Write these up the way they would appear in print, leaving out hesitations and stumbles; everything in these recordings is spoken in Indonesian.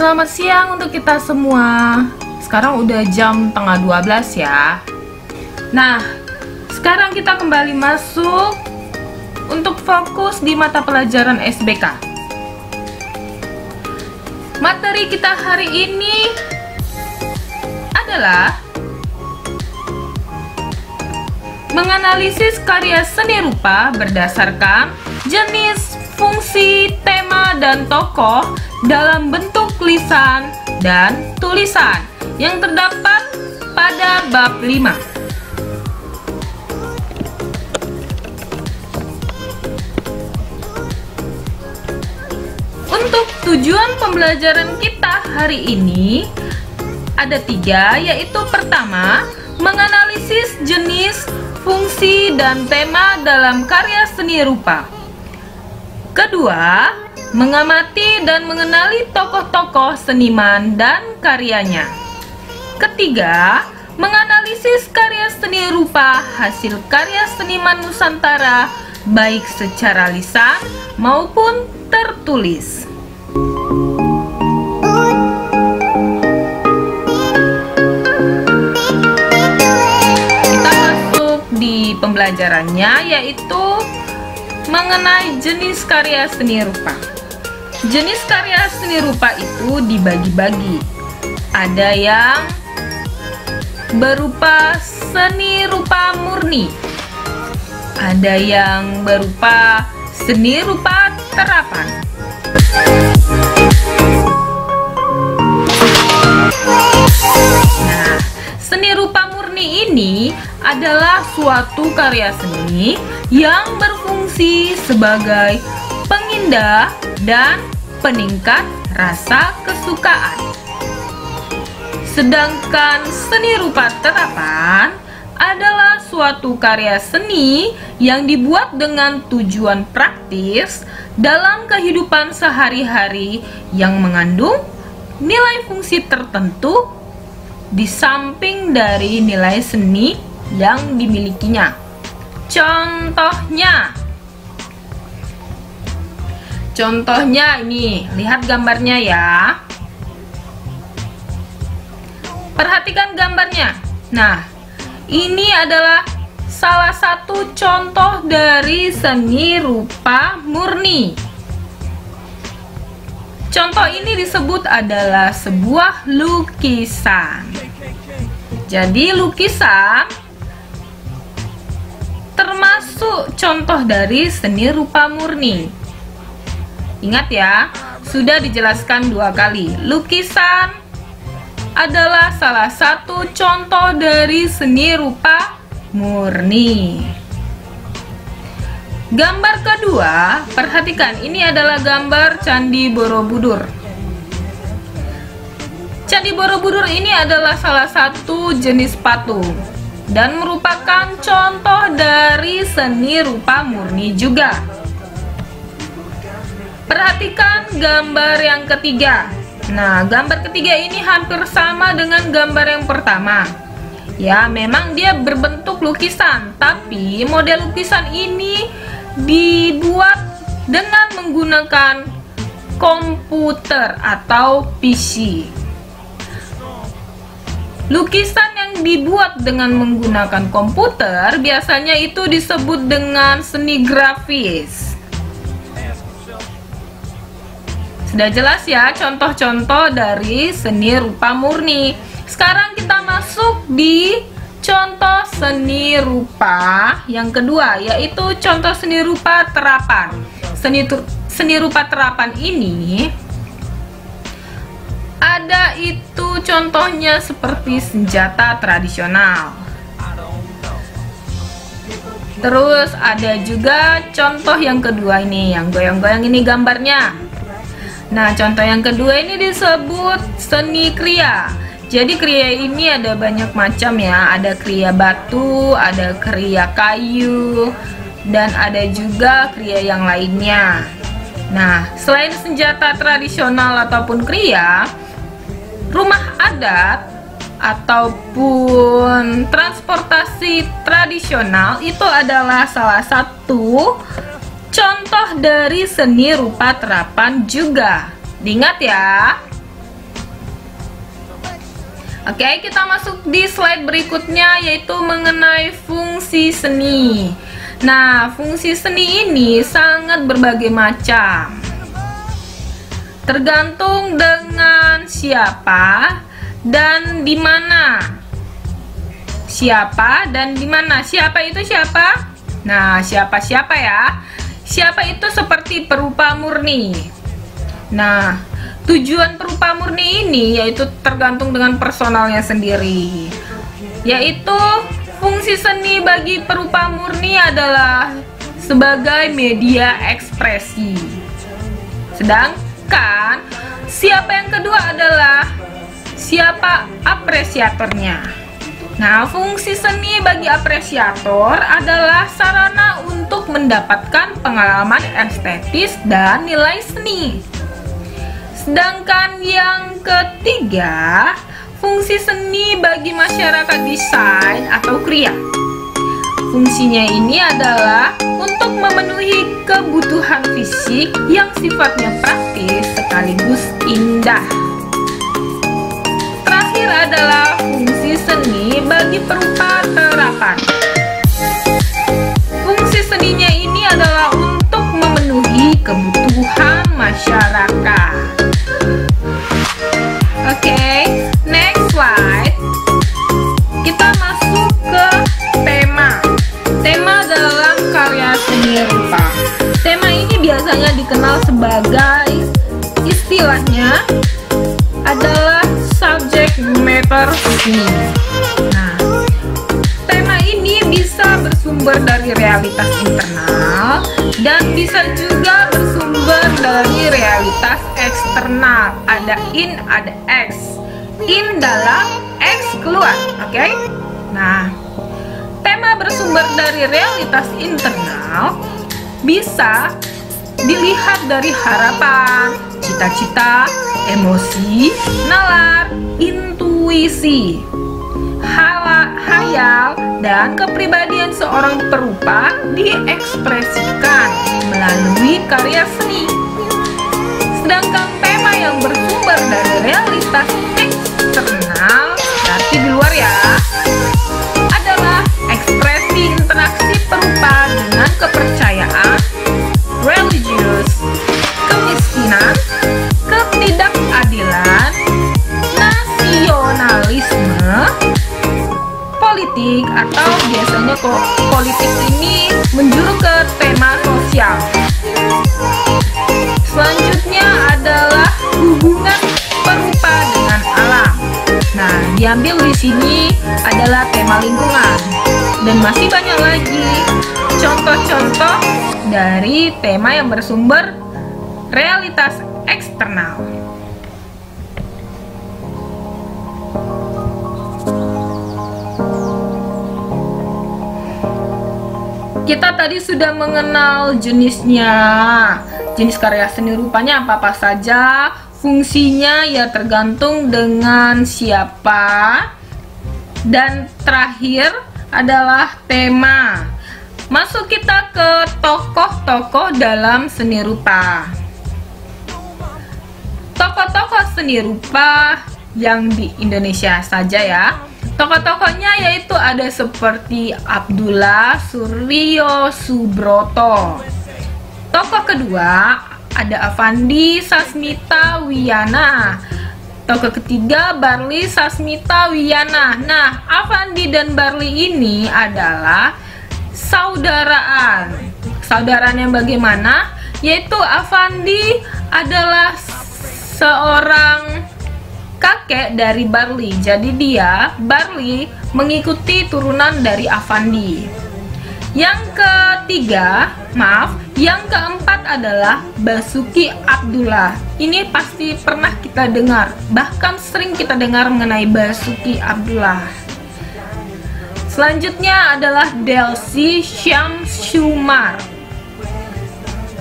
Selamat siang untuk kita semua. Sekarang udah jam tengah 12 ya. Nah, sekarang kita kembali masuk untuk fokus di mata pelajaran SBK. Materi kita hari ini adalah menganalisis karya seni rupa berdasarkan jenis, fungsi, tema, dan tokoh dalam bentuk lisan dan tulisan yang terdapat pada bab 5. Untuk tujuan pembelajaran kita hari ini ada 3, yaitu pertama, menganalisis jenis, fungsi, dan tema dalam karya seni rupa. Kedua, mengamati dan mengenali tokoh-tokoh seniman dan karyanya. Ketiga, menganalisis karya seni rupa hasil karya seniman Nusantara, baik secara lisan maupun tertulis. Kita masuk di pembelajarannya, yaitu mengenai jenis karya seni rupa. Jenis karya seni rupa itu dibagi-bagi. Ada yang berupa seni rupa murni, ada yang berupa seni rupa terapan. Nah, seni rupa murni ini adalah suatu karya seni yang berfungsi sebagai pengindah dan peningkat rasa kesukaan. Sedangkan seni rupa terapan adalah suatu karya seni yang dibuat dengan tujuan praktis dalam kehidupan sehari-hari yang mengandung nilai fungsi tertentu di samping dari nilai seni yang dimilikinya. Contohnya ini, lihat gambarnya ya. Perhatikan gambarnya. Nah, ini adalah salah satu contoh dari seni rupa murni. Contoh ini disebut adalah sebuah lukisan. Jadi lukisan termasuk contoh dari seni rupa murni. Ingat ya, sudah dijelaskan 2 kali. Lukisan adalah salah satu contoh dari seni rupa murni. Gambar kedua, perhatikan, ini adalah gambar Candi Borobudur. Candi Borobudur ini adalah salah satu jenis patung dan merupakan contoh dari seni rupa murni juga. Perhatikan gambar yang ketiga. Nah, gambar ketiga ini hampir sama dengan gambar yang pertama. Ya, memang dia berbentuk lukisan, tapi model lukisan ini dibuat dengan menggunakan komputer atau PC. Lukisan yang dibuat dengan menggunakan komputer biasanya itu disebut dengan seni grafis. Sudah jelas ya contoh-contoh dari seni rupa murni. Sekarang kita masuk di contoh seni rupa yang kedua, yaitu contoh seni rupa terapan. Seni rupa terapan ini ada itu contohnya seperti senjata tradisional. Terus ada juga contoh yang kedua ini, yang goyang-goyang ini gambarnya. Nah, contoh yang kedua ini disebut seni kriya. Jadi kriya ini ada banyak macam ya. Ada kriya batu, ada kriya kayu, dan ada juga kriya yang lainnya. Nah, selain senjata tradisional ataupun kriya, rumah adat ataupun transportasi tradisional itu adalah salah satu contoh dari seni rupa terapan juga. Diingat ya. Oke, kita masuk di slide berikutnya, yaitu mengenai fungsi seni. Nah, fungsi seni ini sangat berbagai macam, tergantung dengan siapa dan di mana. Siapa dan di mana? Siapa itu siapa? Nah, siapa ya? Siapa itu seperti perupa murni. Nah, tujuan perupa murni ini yaitu tergantung dengan personalnya sendiri. Yaitu fungsi seni bagi perupa murni adalah sebagai media ekspresi. Sedangkan siapa yang kedua adalah siapa apresiatornya. Nah, fungsi seni bagi apresiator adalah sarana untuk mendapatkan pengalaman estetis dan nilai seni. Sedangkan yang ketiga, fungsi seni bagi masyarakat desain atau kria. Fungsinya ini adalah untuk memenuhi kebutuhan fisik yang sifatnya praktis sekaligus indah. Terakhir adalah fungsi seni bagi perupa terapan. Fungsi seninya ini adalah untuk memenuhi kebutuhan masyarakat. Oke, next slide. Kita masuk ke tema. Tema dalam karya seni rupa. Tema ini biasanya dikenal sebagai, istilahnya adalah subject matter seni. Nah, tema ini bisa bersumber dari realitas internal dan bisa juga bersumber dari realitas eksternal. Ada in, ada ex. In dalam, ex keluar. Oke? Nah, tema bersumber dari realitas internal bisa dilihat dari harapan, cita-cita, emosi, nalar, intuisi, hayal, dan kepribadian seorang perupa diekspresikan melalui karya seni. Sedangkan tema yang bersumber dari realitas eksternal, berarti di luar ya, adalah ekspresi interaksi perupa dengan kepercayaan, religius, kemiskinan, ketidakadilan, nasionalisme, politik, atau biasanya kok politik ini menjuru ke tema sosial. Selanjutnya adalah hubungan perupa dengan alam. Nah, diambil di sini adalah tema lingkungan dan masih banyak lagi contoh-contoh dari tema yang bersumber realitas eksternal. Kita tadi sudah mengenal jenisnya, jenis karya seni rupanya apa-apa saja, fungsinya ya tergantung dengan siapa, dan terakhir adalah tema. Masuk kita ke tokoh-tokoh dalam seni rupa. Tokoh-tokoh seni rupa yang di Indonesia saja ya. Tokoh-tokohnya yaitu ada seperti Abdullah Suryo Subroto. Tokoh kedua ada Avandi Sasmita Wiyana. Tokoh ketiga Barli Sasmita Wiyana. Nah, Avandi dan Barli ini adalah saudaraan. Saudaraan yang bagaimana? Yaitu Avandi adalah seorang kakek dari Barli. Jadi Barli mengikuti turunan dari Avandi. Yang keempat adalah Basuki Abdullah. Ini pasti pernah kita dengar, bahkan sering kita dengar mengenai Basuki Abdullah. Selanjutnya adalah Delsi Syamsumar.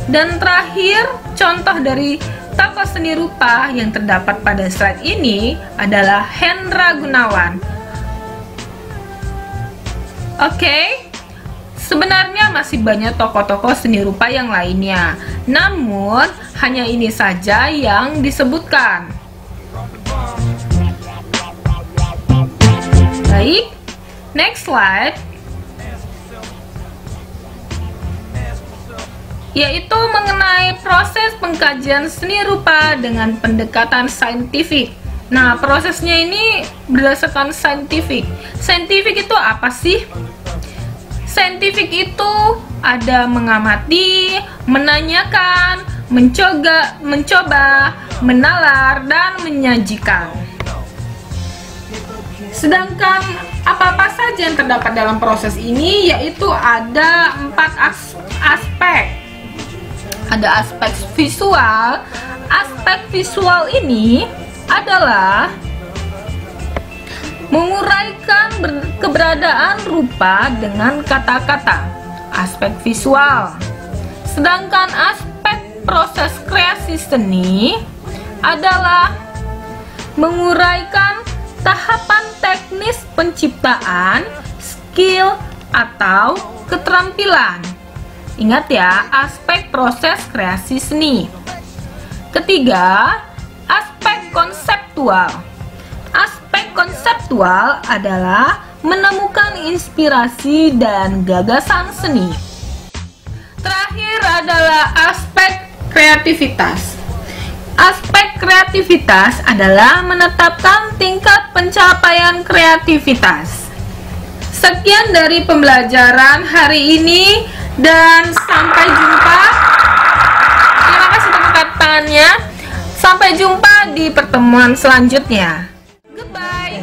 Dan terakhir, contoh dari tokoh seni rupa yang terdapat pada slide ini adalah Hendra Gunawan. Oke, sebenarnya masih banyak tokoh-tokoh seni rupa yang lainnya, namun hanya ini saja yang disebutkan. Baik, next slide. Yaitu mengenai proses pengkajian seni rupa dengan pendekatan saintifik. Nah, prosesnya ini berdasarkan saintifik. Saintifik itu apa sih? Saintifik itu ada mengamati, menanyakan, mencoba, menalar, dan menyajikan. Sedangkan apa-apa saja yang terdapat dalam proses ini, yaitu ada 4 aspek. Ada aspek visual. Aspek visual ini adalah menguraikan keberadaan rupa dengan kata-kata. Aspek visual. Sedangkan aspek proses kreasi seni adalah menguraikan tahapan teknis penciptaan, skill, atau keterampilan. Ingat ya, aspek proses kreasi seni. Ketiga, aspek konseptual. Aspek konseptual adalah menemukan inspirasi dan gagasan seni. Terakhir adalah aspek kreativitas. Aspek kreativitas adalah menetapkan tingkat pencapaian kreativitas. Sekian dari pembelajaran hari ini dan sampai jumpa. Terima kasih tepuk tangannya. Sampai jumpa di pertemuan selanjutnya. Goodbye.